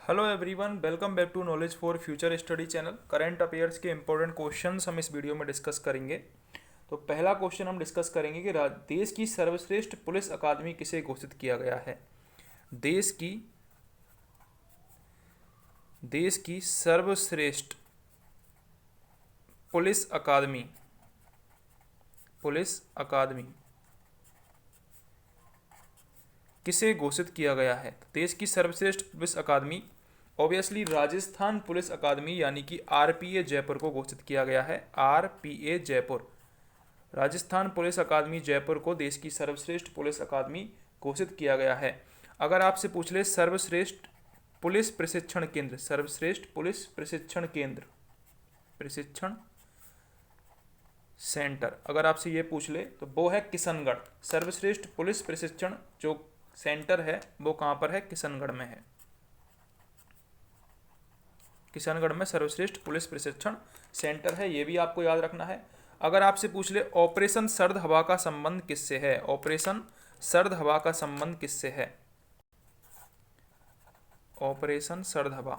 Hello everyone, welcome back to knowledge for future study channel. Current affairs के important questions हम इस video में discuss करेंगे। तो पहला क्वेश्चन हम डिस्कस करेंगे कि देश की सर्वश्रेष्ठ पुलिस अकादमी किसे घोषित किया गया है। देश की देश की सर्वश्रेष्ठ पुलिस अकादमी पुलिस अकादमी किसे घोषित किया गया है। देश की सर्वश्रेष्ठ पुलिस अकादमी ऑब्वियसली राजस्थान पुलिस अकादमी यानी कि आरपीए जयपुर को घोषित किया गया है। आरपीए जयपुर, राजस्थान पुलिस अकादमी जयपुर को देश की सर्वश्रेष्ठ पुलिस अकादमी घोषित किया गया है। अगर आपसे पूछ ले सर्वश्रेष्ठ पुलिस प्रशिक्षण केंद्र, सर्वश्रेष्ठ पुलिस प्रशिक्षण केंद्र, प्रशिक्षण सेंटर, अगर आपसे ये पूछ ले तो वो है किशनगढ़। सर्वश्रेष्ठ पुलिस प्रशिक्षण जो सेंटर है वो कहाँ पर है? किशनगढ़ में है। किशनगढ़ में सर्वश्रेष्ठ पुलिस प्रशिक्षण सेंटर है, ये भी आपको याद रखना है। अगर आपसे पूछ ले ऑपरेशन सर्द हवा का संबंध किससे है, ऑपरेशन सर्द हवा का संबंध किससे है? ऑपरेशन सर्द हवा,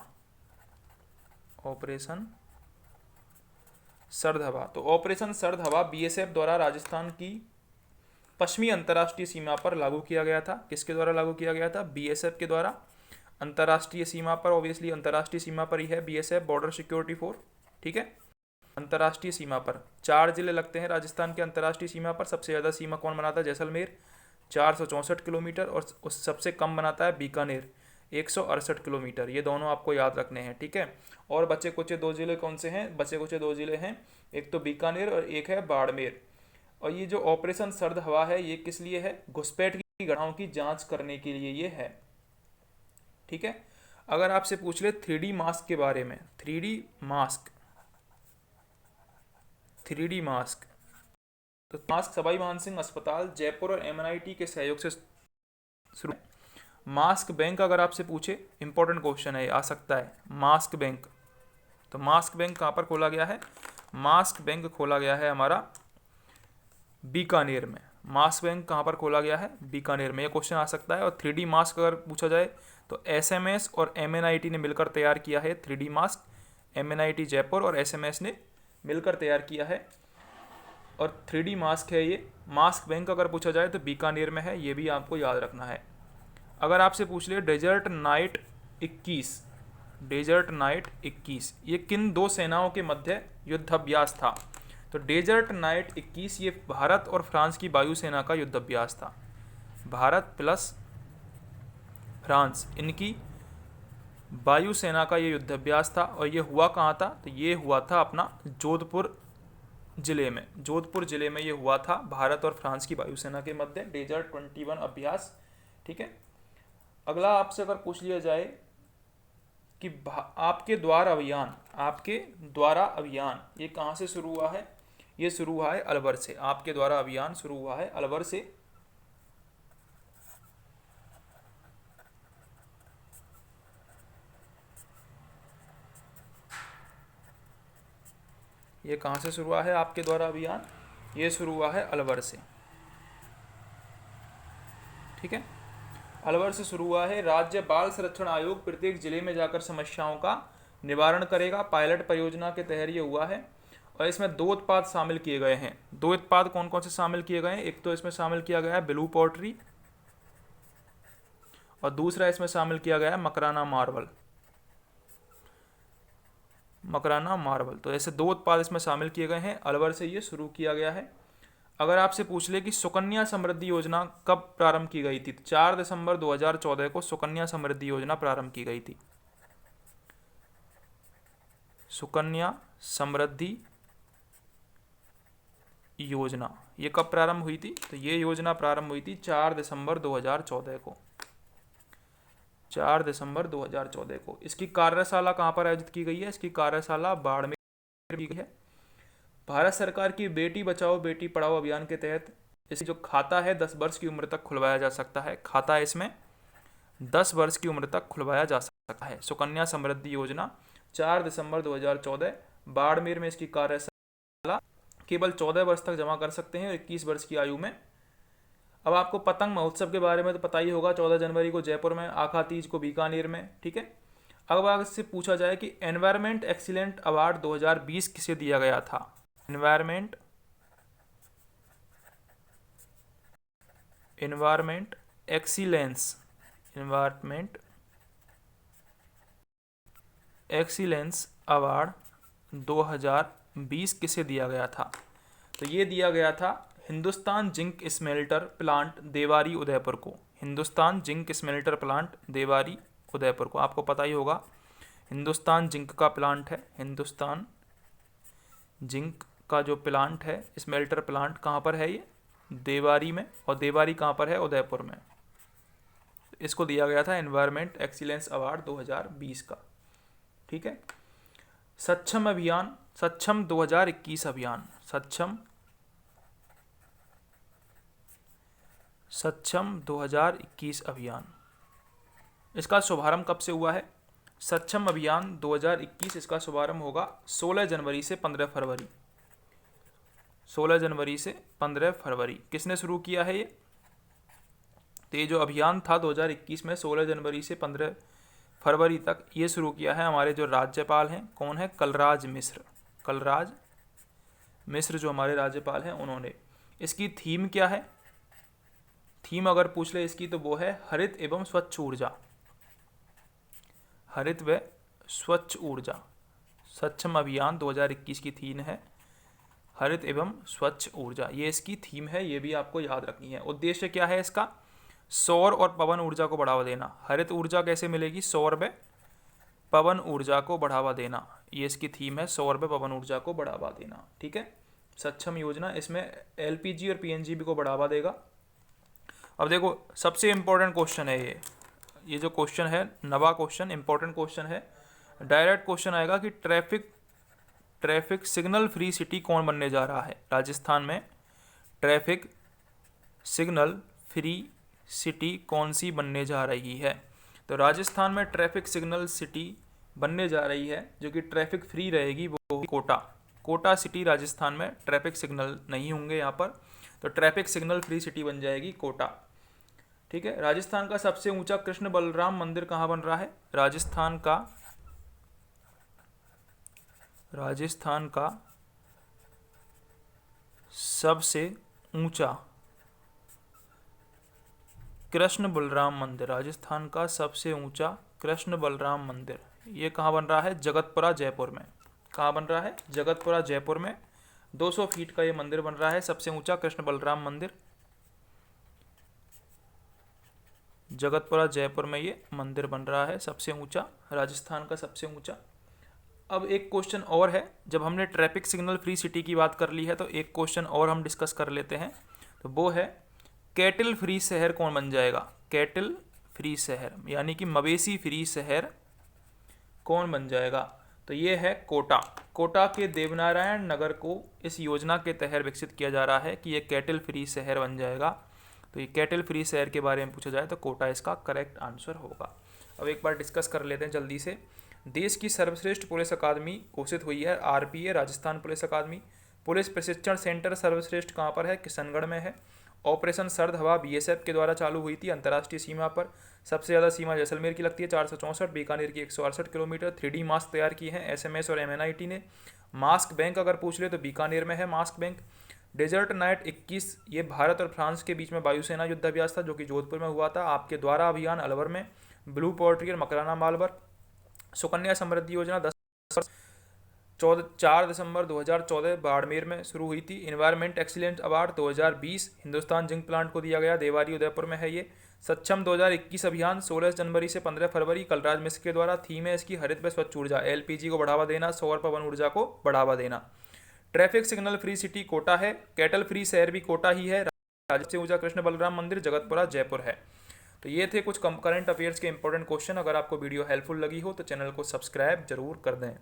ऑपरेशन सर्द हवा, तो ऑपरेशन सर्द हवा बीएसएफ द्वारा राजस्थान की पश्चिमी अंतर्राष्ट्रीय सीमा पर लागू किया गया था। किसके द्वारा लागू किया गया था? बीएसएफ के द्वारा। अंतर्राष्ट्रीय सीमा पर, ऑब्वियसली अंतर्राष्ट्रीय सीमा पर ही है बीएसएफ, बॉर्डर सिक्योरिटी फोर्स, ठीक है। अंतर्राष्ट्रीय सीमा पर 4 जिले लगते हैं राजस्थान के अंतर्राष्ट्रीय सीमा पर। सबसे ज़्यादा सीमा कौन बनाता है? जैसलमेर 464 किलोमीटर, और उस सबसे कम बनाता है बीकानेर 168 किलोमीटर। ये दोनों आपको याद रखने हैं, ठीक है। और बचे कुचे 2 जिले कौन से हैं? बचे कुचे 2 जिले हैं, एक तो बीकानेर और एक है बाड़मेर। और ये जो ऑपरेशन सर्द हवा है ये किस लिए है? घुसपैठ की घटनाओं की जांच करने के लिए ये है, ठीक है। अगर आपसे पूछ ले 3D मास्क के बारे में, 3D मास्क, 3D मास्क, तो मास्क सवाई मानसिंह अस्पताल जयपुर और एमएनआईटी के सहयोग से शुरू। मास्क बैंक अगर आपसे पूछे, इंपॉर्टेंट क्वेश्चन है, आ सकता है मास्क बैंक। तो मास्क बैंक कहाँ पर खोला गया है? मास्क बैंक खोला गया है हमारा बीकानेर में। मास्क बैंक कहाँ पर खोला गया है? बीकानेर में। यह क्वेश्चन आ सकता है। और 3D मास्क अगर पूछा जाए तो एसएमएस और एमएनआईटी ने मिलकर तैयार किया है 3D मास्क। एमएनआईटी जयपुर और एसएमएस ने मिलकर तैयार किया है और 3D मास्क है ये। मास्क बैंक अगर पूछा जाए तो बीकानेर में है, ये भी आपको याद रखना है। अगर आपसे पूछ ले डेजर्ट नाइट 21, डेजर्ट नाइट 21 ये किन 2 सेनाओं के मध्य युद्धाभ्यास था? तो डेजर्ट नाइट 21 ये भारत और फ्रांस की वायुसेना का युद्धाभ्यास था। भारत प्लस फ्रांस, इनकी वायुसेना का ये युद्धाभ्यास था। और ये हुआ कहाँ था? तो ये हुआ था अपना जोधपुर जिले में। जोधपुर जिले में ये हुआ था भारत और फ्रांस की वायुसेना के मध्य डेजर्ट 21 अभ्यास, ठीक है। अगला आपसे अगर पूछ लिया जाए कि आपके द्वार अभियान, आपके द्वारा अभियान ये कहाँ से शुरू हुआ है? ये शुरू हुआ है अलवर से। आपके द्वारा अभियान शुरू हुआ है अलवर से। ये कहाँ से शुरू हुआ है आपके द्वारा अभियान? ये शुरू हुआ है अलवर से, ठीक है। अलवर से शुरू हुआ है। राज्य बाल संरक्षण आयोग प्रत्येक जिले में जाकर समस्याओं का निवारण करेगा। पायलट परियोजना के तहत ये हुआ है। और इसमें 2 उत्पाद शामिल किए गए हैं। 2 उत्पाद कौन कौन से शामिल किए गए हैं? एक तो इसमें शामिल किया गया है ब्लू पॉटरी और दूसरा इसमें शामिल किया गया है मकराना मार्बल, मकराना मार्बल। तो ऐसे 2 उत्पाद इसमें शामिल किए गए हैं। अलवर से ये शुरू किया गया है। अगर आपसे पूछ ले कि सुकन्या समृद्धि योजना कब प्रारंभ की गई थी? 4 दिसंबर 2014 को सुकन्या समृद्धि योजना प्रारंभ की गई थी। सुकन्या समृद्धि योजना ये कब प्रारंभ हुई थी? तो ये योजना प्रारंभ हुई थी 4 दिसंबर 2014 को, 4 दिसंबर 2014 को। इसकी कार्यशाला कहाँ पर आयोजित की गई है? इसकी कार्यशाला बाड़मेर की गई है। भारत सरकार की बेटी बचाओ बेटी पढ़ाओ अभियान के तहत इसकी जो खाता है 10 वर्ष की उम्र तक खुलवाया जा सकता है। खाता इसमें 10 वर्ष की उम्र तक खुलवाया जा सकता है। सुकन्या समृद्धि योजना 4 दिसंबर 2014 बाड़मेर में इसकी कार्यशाला। केवल 14 वर्ष तक जमा कर सकते हैं और 21 वर्ष की आयु में। अब आपको पतंग महोत्सव के बारे में तो पता ही होगा। 14 जनवरी को जयपुर में, आखा तीज को बीकानेर में, ठीक है। अब अगर इससे पूछा जाए कि एनवायरमेंट एक्सीलेंट अवार्ड 2020 किसे दिया गया था, एनवायरमेंट एक्सीलेंस अवार्ड 2020 किसे दिया गया था? तो ये दिया गया था Hindustan zinc smelter plant Devari Udaipur को। Hindustan zinc smelter plant Devari Udaipur को, आपको पता ही होगा हिंदुस्तान जिंक का प्लांट है, हिंदुस्तान जिंक का जो प्लांट है, स्मेल्टर प्लांट कहाँ पर है ये? देवारी में। और देवारी कहाँ पर है? उदयपुर में। इसको दिया गया था एनवायरमेंट एक्सीलेंस अवार्ड 2020 का। ठीक है। सक्षम अभियान, सक्षम 2021 अभियान, सक्षम 2021 अभियान, इसका शुभारंभ कब से हुआ है? सक्षम अभियान 2021, इसका शुभारंभ होगा 16 जनवरी से 15 फरवरी। 16 जनवरी से 15 फरवरी किसने शुरू किया है ये? तो ये जो अभियान था 2021 में 16 जनवरी से 15 फरवरी तक ये शुरू किया है हमारे जो राज्यपाल हैं, कौन है? कलराज मिश्र। कलराज मिश्र जो हमारे राज्यपाल हैं उन्होंने। इसकी थीम क्या है? थीम अगर पूछ ले इसकी तो वो है हरित एवं स्वच्छ ऊर्जा। हरित व स्वच्छ ऊर्जा। सक्षम अभियान 2021 की थीम है हरित एवं स्वच्छ ऊर्जा, ये इसकी थीम है, ये भी आपको याद रखनी है। उद्देश्य क्या है इसका? सौर और पवन ऊर्जा को बढ़ावा देना। हरित ऊर्जा कैसे मिलेगी? सौर व पवन ऊर्जा को बढ़ावा देना, ये इसकी थीम है, सौर व पवन ऊर्जा को बढ़ावा देना। ठीक है। सक्षम योजना इसमें एलपीजी और पीएनजी को बढ़ावा देगा। अब देखो सबसे इम्पोर्टेंट क्वेश्चन है ये जो क्वेश्चन है नवा क्वेश्चन, इंपॉर्टेंट क्वेश्चन है। डायरेक्ट क्वेश्चन आएगा कि ट्रैफिक सिग्नल फ्री सिटी कौन बनने जा रहा है? राजस्थान में ट्रैफिक सिग्नल फ्री सिटी कौन सी बनने जा रही है? तो राजस्थान में ट्रैफिक सिग्नल सिटी बनने जा रही है जो कि ट्रैफिक फ्री रहेगी, वो होगी कोटा। कोटा सिटी राजस्थान में, ट्रैफिक सिग्नल नहीं होंगे यहाँ पर, तो ट्रैफिक सिग्नल फ्री सिटी बन जाएगी कोटा। ठीक है। राजस्थान का सबसे ऊंचा कृष्ण बलराम मंदिर कहाँ बन रहा है? राजस्थान का सबसे ऊंचा कृष्ण बलराम मंदिर, राजस्थान का सबसे ऊंचा कृष्ण बलराम मंदिर, ये कहाँ बन रहा है? जगतपुरा जयपुर में। कहाँ बन रहा है? जगतपुरा जयपुर में। 200 फीट का ये मंदिर बन रहा है, सबसे ऊंचा कृष्ण बलराम मंदिर, जगतपुरा जयपुर में ये मंदिर बन रहा है, सबसे ऊंचा, राजस्थान का सबसे ऊंचा। अब एक क्वेश्चन और है, जब हमने ट्रैफिक सिग्नल फ्री सिटी की बात कर ली है तो एक क्वेश्चन और हम डिस्कस कर लेते हैं, तो वो है कैटल फ्री शहर कौन बन जाएगा? कैटल फ्री शहर यानी कि मवेशी फ्री शहर कौन बन जाएगा? तो ये है कोटा। कोटा के देवनारायण नगर को इस योजना के तहत विकसित किया जा रहा है कि ये कैटल फ्री शहर बन जाएगा। तो ये कैटल फ्री शहर के बारे में पूछा जाए तो कोटा इसका करेक्ट आंसर होगा। अब एक बार डिस्कस कर लेते हैं जल्दी से। देश की सर्वश्रेष्ठ पुलिस अकादमी घोषित हुई है आरपीए, राजस्थान पुलिस अकादमी। पुलिस प्रशिक्षण सेंटर सर्वश्रेष्ठ कहाँ पर है? किशनगढ़ में है। ऑपरेशन सर्द हवा बीएसएफ के द्वारा चालू हुई थी अंतर्राष्ट्रीय सीमा पर। सबसे ज़्यादा सीमा जैसलमेर की लगती है 464, बीकानेर की 168 किलोमीटर। 3D मास्क तैयार किए हैं एसएमएस और एमएनआईटी ने। मास्क बैंक अगर पूछ ले तो बीकानेर में है मास्क बैंक। डेजर्ट नाइट 21 ये भारत और फ्रांस के बीच में वायुसेना युद्धाभ्यास था जो कि जोधपुर में हुआ था। आपके द्वारा अभियान अलवर में। ब्लू पोर्ट्री और मकराना मालवर। सुकन्या समृद्धि योजना 4 दिसंबर 2014 बाड़मेर में शुरू हुई थी। Environment excellence award 2020 Hindustan zinc plant को दिया गया, देवारी उदयपुर में है ये। सक्षम 2021 अभियान 16 जनवरी से 15 फरवरी कलराज मिश्र के द्वारा। थीम है इसकी हरित व स्वच्छ ऊर्जा, एलपीजी को बढ़ावा देना, सौर पवन ऊर्जा को बढ़ावा देना। Traffic signal free city Kota है। कैटल फ्री शहर भी कोटा ही है। राजस्थान से ऊंचा कृष्ण बलराम मंदिर जगतपुरा जयपुर है। तो ये थे कुछ करंट अफेयर्स के इंपॉर्टेंट क्वेश्चन। अगर आपको वीडियो हेल्पफुल लगी हो तो चैनल को सब्सक्राइब जरूर कर दें।